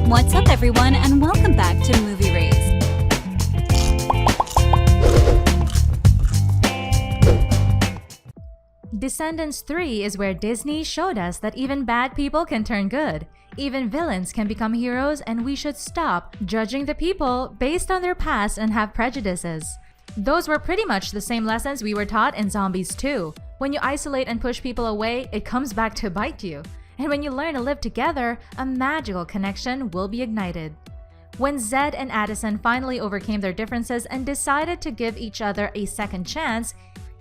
What's up everyone, and welcome back to Movie Race. Descendants 3 is where Disney showed us that even bad people can turn good. Even villains can become heroes, and we should stop judging the people based on their past and have prejudices. Those were pretty much the same lessons we were taught in Zombies 2. When you isolate and push people away, it comes back to bite you. And when you learn to live together, a magical connection will be ignited. When Zed and Addison finally overcame their differences and decided to give each other a second chance,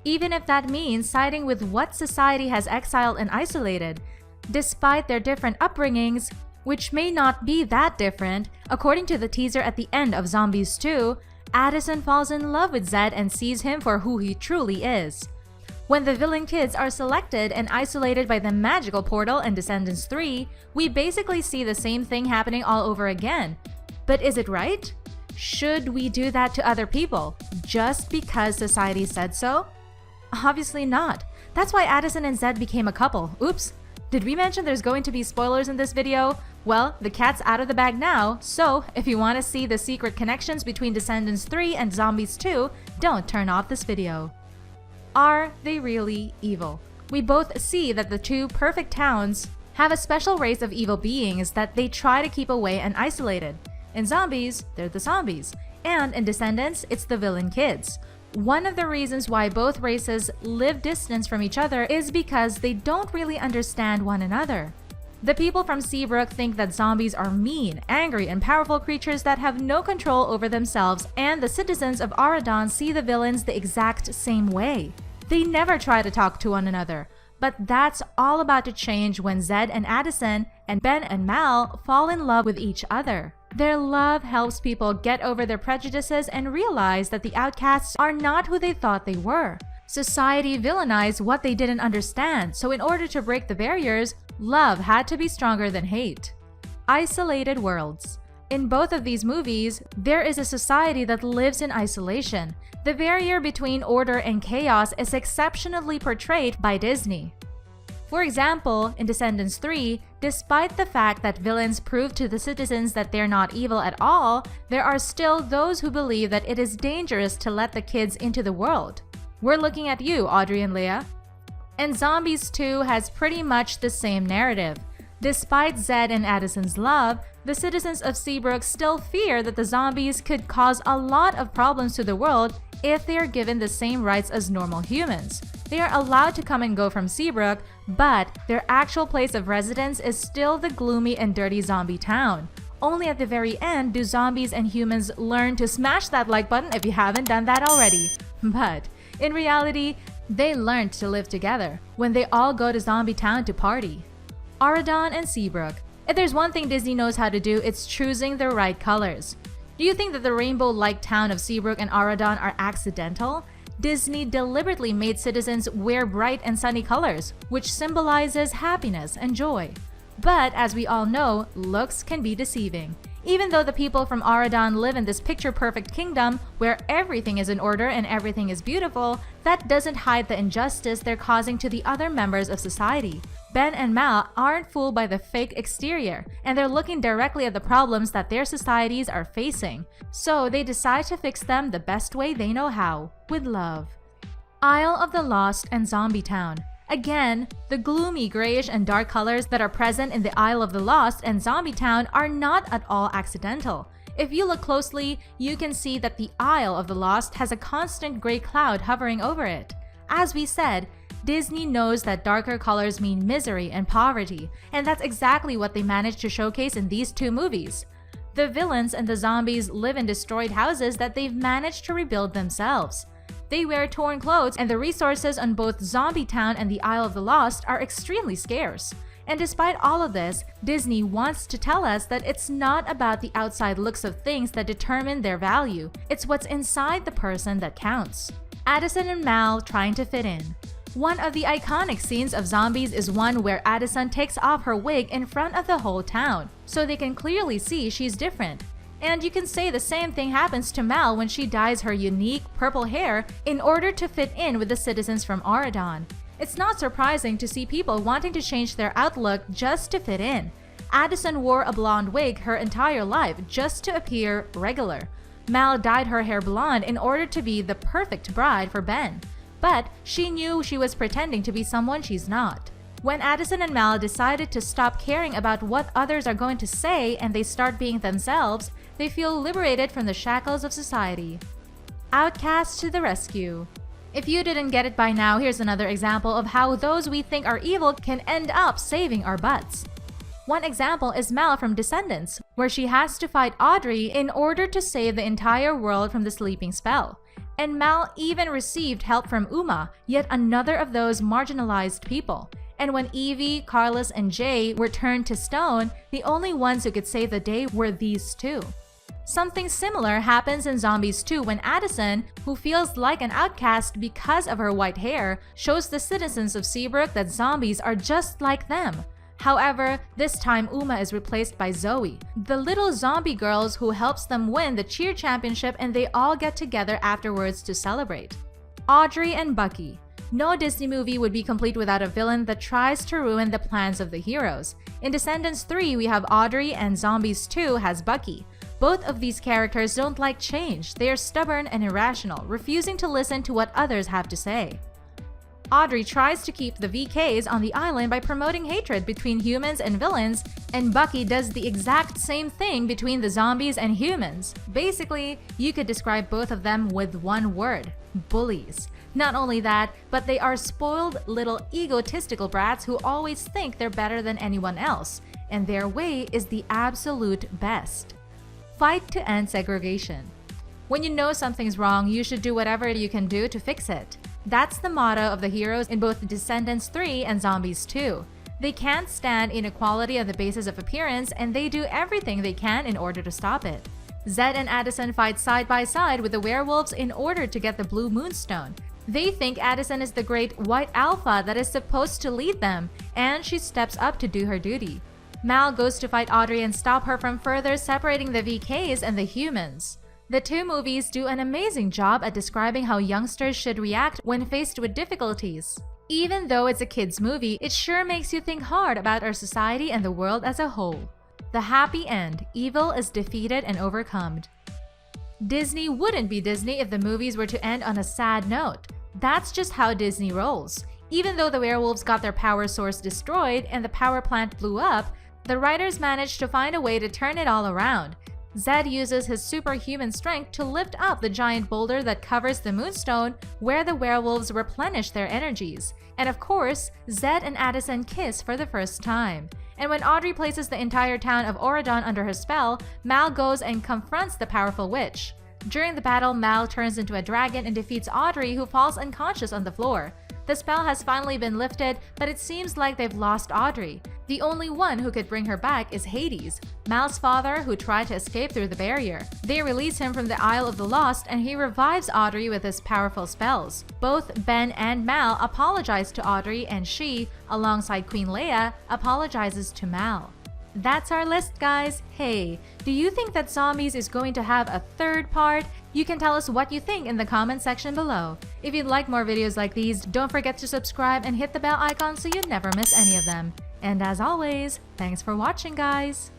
even if that means siding with what society has exiled and isolated, despite their different upbringings, which may not be that different, according to the teaser at the end of Zombies 2, Addison falls in love with Zed and sees him for who he truly is. When the villain kids are selected and isolated by the magical portal in Descendants 3, we basically see the same thing happening all over again. But is it right? Should we do that to other people, just because society said so? Obviously not. That's why Addison and Zed became a couple. Oops! Did we mention there's going to be spoilers in this video? Well, the cat's out of the bag now, so if you want to see the secret connections between Descendants 3 and Zombies 2, don't turn off this video. Are they really evil? We both see that the two perfect towns have a special race of evil beings that they try to keep away and isolated. In Zombies, they're the zombies, and in Descendants, it's the villain kids. One of the reasons why both races live distance from each other is because they don't really understand one another. The people from Seabrook think that zombies are mean, angry, and powerful creatures that have no control over themselves, and the citizens of Auradon see the villains the exact same way. They never try to talk to one another, but that's all about to change when Zed and Addison and Ben and Mal fall in love with each other. Their love helps people get over their prejudices and realize that the outcasts are not who they thought they were. Society villainized what they didn't understand, so in order to break the barriers, love had to be stronger than hate. Isolated worlds. In both of these movies, there is a society that lives in isolation. The barrier between order and chaos is exceptionally portrayed by Disney. For example, in Descendants 3, despite the fact that villains prove to the citizens that they're not evil at all, there are still those who believe that it is dangerous to let the kids into the world. We're looking at you, Audrey and Leah. And Zombies 2 has pretty much the same narrative. Despite Zed and Addison's love, the citizens of Seabrook still fear that the zombies could cause a lot of problems to the world if they are given the same rights as normal humans. They are allowed to come and go from Seabrook, but their actual place of residence is still the gloomy and dirty zombie town. Only at the very end do zombies and humans learn to smash that like button if you haven't done that already. But in reality, they learned to live together when they all go to Zombie Town to party. Auradon and Seabrook. If there's one thing Disney knows how to do, it's choosing the right colors. Do you think that the rainbow-like town of Seabrook and Auradon are accidental? Disney deliberately made citizens wear bright and sunny colors, which symbolizes happiness and joy. But as we all know, looks can be deceiving. Even though the people from Auradon live in this picture-perfect kingdom where everything is in order and everything is beautiful, that doesn't hide the injustice they're causing to the other members of society. Ben and Mal aren't fooled by the fake exterior, and they're looking directly at the problems that their societies are facing. So they decide to fix them the best way they know how, with love. Isle of the Lost and Zombietown. Again, the gloomy grayish and dark colors that are present in the Isle of the Lost and Zombietown are not at all accidental. If you look closely, you can see that the Isle of the Lost has a constant gray cloud hovering over it. As we said, Disney knows that darker colors mean misery and poverty, and that's exactly what they managed to showcase in these two movies. The villains and the zombies live in destroyed houses that they've managed to rebuild themselves. They wear torn clothes, and the resources on both Zombietown and the Isle of the Lost are extremely scarce. And despite all of this, Disney wants to tell us that it's not about the outside looks of things that determine their value. It's what's inside the person that counts. Addison and Mal trying to fit in. One of the iconic scenes of Zombies is one where Addison takes off her wig in front of the whole town, so they can clearly see she's different. And you can say the same thing happens to Mal when she dyes her unique purple hair in order to fit in with the citizens from Auradon. It's not surprising to see people wanting to change their outlook just to fit in. Addison wore a blonde wig her entire life just to appear regular. Mal dyed her hair blonde in order to be the perfect bride for Ben. But she knew she was pretending to be someone she's not. When Addison and Mal decided to stop caring about what others are going to say and they start being themselves, they feel liberated from the shackles of society. Outcast to the rescue. If you didn't get it by now, here's another example of how those we think are evil can end up saving our butts. One example is Mal from Descendants, where she has to fight Audrey in order to save the entire world from the sleeping spell. And Mal even received help from Uma, yet another of those marginalized people. And when Evie, Carlos, and Jay were turned to stone, the only ones who could save the day were these two. Something similar happens in Zombies 2 when Addison, who feels like an outcast because of her white hair, shows the citizens of Seabrook that zombies are just like them. However, this time Uma is replaced by Zoe, the little zombie girls who helps them win the cheer championship, and they all get together afterwards to celebrate. Audrey and Bucky. No Disney movie would be complete without a villain that tries to ruin the plans of the heroes. In Descendants 3, we have Audrey, and Zombies 2 has Bucky. Both of these characters don't like change. They are stubborn and irrational, refusing to listen to what others have to say. Audrey tries to keep the VKs on the island by promoting hatred between humans and villains, and Bucky does the exact same thing between the zombies and humans. Basically, you could describe both of them with one word: bullies. Not only that, but they are spoiled little egotistical brats who always think they're better than anyone else, and their way is the absolute best. Fight to end segregation. When you know something's wrong, you should do whatever you can do to fix it. That's the motto of the heroes in both Descendants 3 and Zombies 2. They can't stand inequality on the basis of appearance, and they do everything they can in order to stop it. Zed and Addison fight side by side with the werewolves in order to get the blue moonstone. They think Addison is the great white alpha that is supposed to lead them, and she steps up to do her duty. Mal goes to fight Audrey and stop her from further separating the VKs and the humans. The two movies do an amazing job at describing how youngsters should react when faced with difficulties. Even though it's a kids' movie, it sure makes you think hard about our society and the world as a whole. The happy end: evil is defeated and overcome. Disney wouldn't be Disney if the movies were to end on a sad note. That's just how Disney rolls. Even though the werewolves got their power source destroyed and the power plant blew up, the writers managed to find a way to turn it all around. Zed uses his superhuman strength to lift up the giant boulder that covers the moonstone, where the werewolves replenish their energies. And of course, Zed and Addison kiss for the first time. And when Audrey places the entire town of Oradon under her spell, Mal goes and confronts the powerful witch. During the battle, Mal turns into a dragon and defeats Audrey, who falls unconscious on the floor. The spell has finally been lifted, but it seems like they've lost Audrey. The only one who could bring her back is Hades, Mal's father, who tried to escape through the barrier. They release him from the Isle of the Lost, and he revives Audrey with his powerful spells. Both Ben and Mal apologize to Audrey, and she, alongside Queen Leia, apologizes to Mal. That's our list, guys. Hey, do you think that Zombies is going to have a third part? You can tell us what you think in the comment section below. If you'd like more videos like these, don't forget to subscribe and hit the bell icon so you never miss any of them. And as always, thanks for watching, guys!